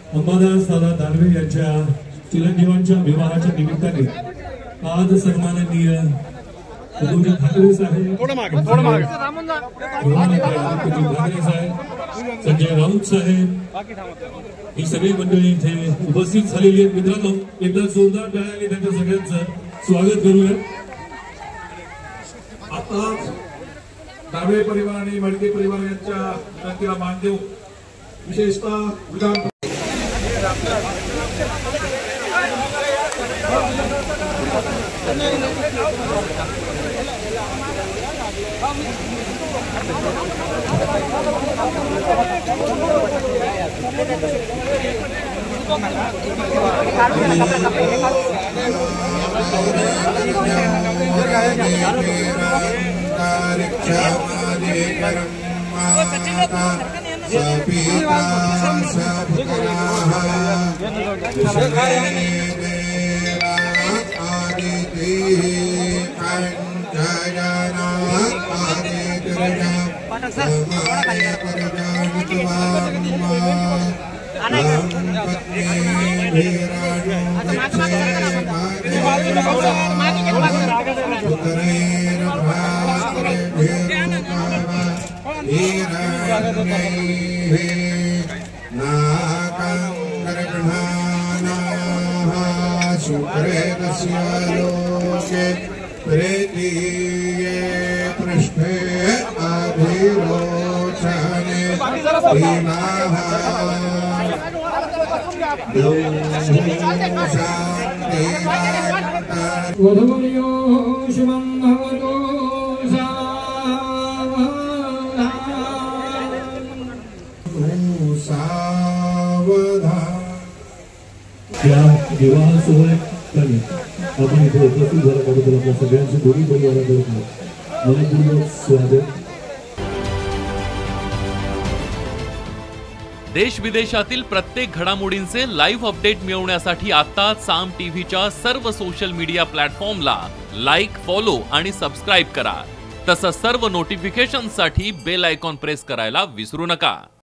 अंबादास दादा दानवे यांच्या चिरंजीवांच्या विवाहाच्या निमित्ताने आज सन्माननीय उद्धव ठाकरे साहेब, संजय राऊत साहेब, ही सगळी मंडळी इथे उपस्थित झालेली आहेत. मित्रांनो, एकदा जोरदार टाळ्यांनी त्यांच्या सगळ्यांचं स्वागत करूया. आता दानवे परिवार आणि मडके परिवार यांच्या विनंतीला मान देऊ. विशेषतः विधान पृष्ठे अभिरोचने वधूर्यो शुभं भवतु सावधान. या विवाह सोहळ्यात आपण इथे उपस्थित झाल्याबद्दल आपल्या सगळ्यांचे दोन्ही परिवारांकडून मनपूर्वक स्वागत. देश विदेशातील प्रत्येक घडामोडींचे लाईव्ह अपडेट मिळवण्यासाठी आता साम टीव्हीच्या सर्व सोशल मीडिया प्लॅटफॉर्मला लाईक, फॉलो आणि सबस्क्राईब करा. तसंच सर्व नोटिफिकेशनसाठी बेल आयकॉन प्रेस करायला विसरू नका.